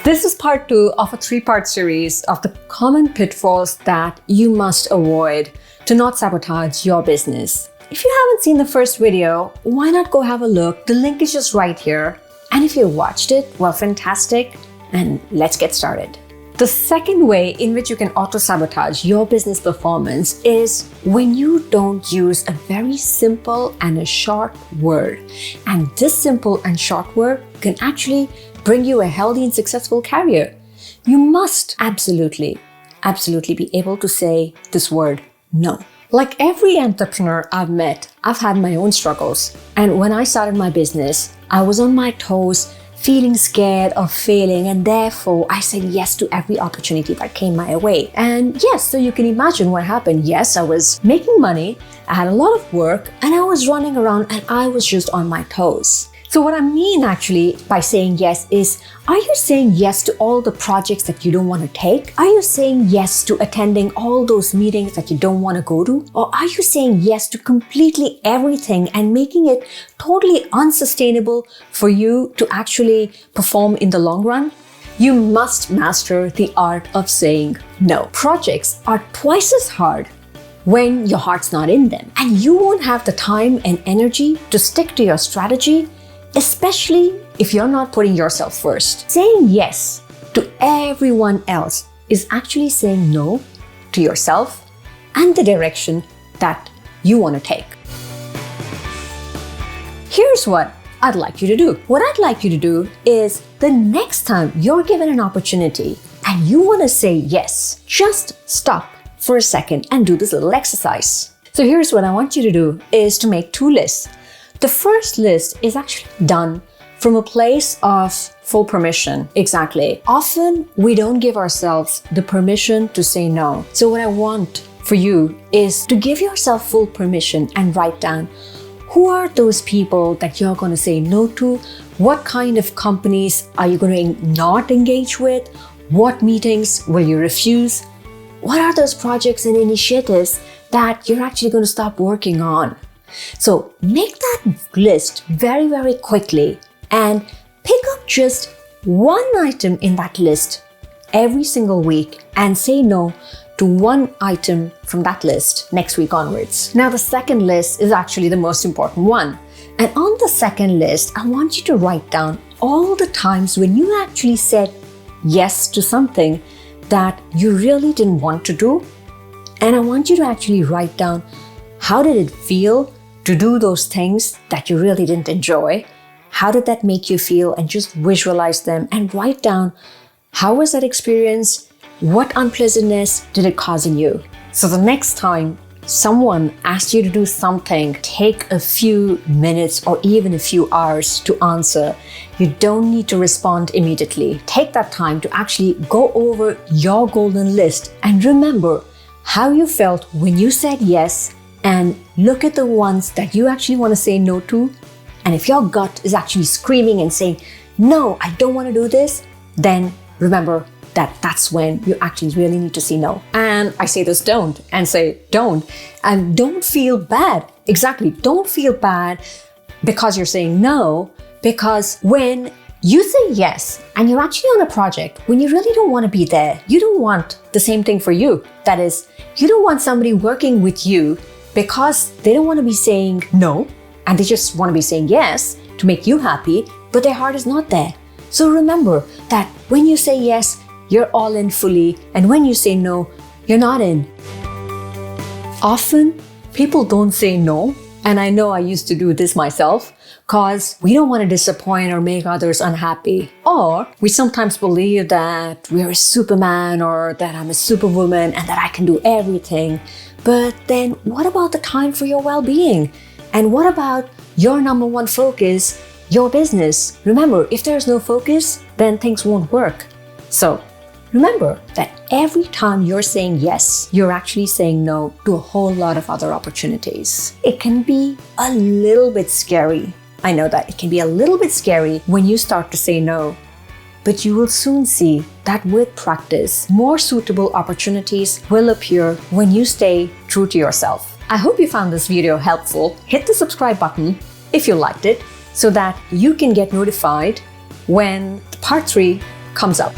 This is part 2 of a 3-part series of the common pitfalls that you must avoid to not sabotage your business. If you haven't seen the first video, why not go have a look? The link is just right here. And if you watched it, well, fantastic. And let's get started. The second way in which you can auto-sabotage your business performance is when you don't use a very simple and a short word. And this simple and short word can actually bring you a healthy and successful career. You must absolutely be able to say this word, no. Like every entrepreneur I've met, I've had my own struggles. And when I started my business, I was on my toes, feeling scared of failing, and therefore I said yes to every opportunity that came my way. And yes, so you can imagine what happened. Yes, I was making money, I had a lot of work, and I was running around and I was just on my toes. So what I mean actually by saying yes is, are you saying yes to all the projects that you don't want to take? Are you saying yes to attending all those meetings that you don't want to go to? Or are you saying yes to completely everything and making it totally unsustainable for you to actually perform in the long run? You must master the art of saying no. Projects are twice as hard when your heart's not in them, and you won't have the time and energy to stick to your strategy, especially if you're not putting yourself first. Saying yes to everyone else is actually saying no to yourself and the direction that you want to take. Here's what I'd like you to do. What I'd like you to do is, the next time you're given an opportunity and you want to say yes, just stop for a second and do this little exercise. So here's what I want you to do is to make 2 lists. The first list is actually done from a place of full permission. Exactly. Often we don't give ourselves the permission to say no. So what I want for you is to give yourself full permission and write down who are those people that you're going to say no to, what kind of companies are you going to not engage with, what meetings will you refuse, what are those projects and initiatives that you're actually going to stop working on. So make that list very, very quickly and pick up just one item in that list every single week and say no to one item from that list next week onwards. Now, the second list is actually the most important one. And on the second list, I want you to write down all the times when you actually said yes to something that you really didn't want to do. And I want you to actually write down, how did it feel to do those things that you really didn't enjoy? How did that make you feel? And just visualize them and write down, how was that experience? What unpleasantness did it cause in you? So the next time someone asks you to do something, take a few minutes or even a few hours to answer. You don't need to respond immediately. Take that time to actually go over your golden list and remember how you felt when you said yes, and look at the ones that you actually want to say no to. And if your gut is actually screaming and saying, no, I don't want to do this, then remember that that's when you actually really need to say no. And I say this don't, and say don't. And don't feel bad. Exactly, don't feel bad because you're saying no, because when you say yes and you're actually on a project, when you really don't want to be there, you don't want the same thing for you. That is, you don't want somebody working with you because they don't want to be saying no and they just want to be saying yes to make you happy, but their heart is not there. So remember that when you say yes, you're all in fully, and when you say no, you're not in. Often, people don't say no, and I know I used to do this myself, because we don't want to disappoint or make others unhappy. Or we sometimes believe that we're a superman or that I'm a superwoman and that I can do everything. But then what about the time for your well-being? And what about your number one focus, your business? Remember, if there's no focus, then things won't work. So remember that every time you're saying yes, you're actually saying no to a whole lot of other opportunities. It can be a little bit scary. I know that it can be a little bit scary when you start to say no, but you will soon see that with practice, more suitable opportunities will appear when you stay true to yourself. I hope you found this video helpful. Hit the subscribe button if you liked it so that you can get notified when part 3 comes up.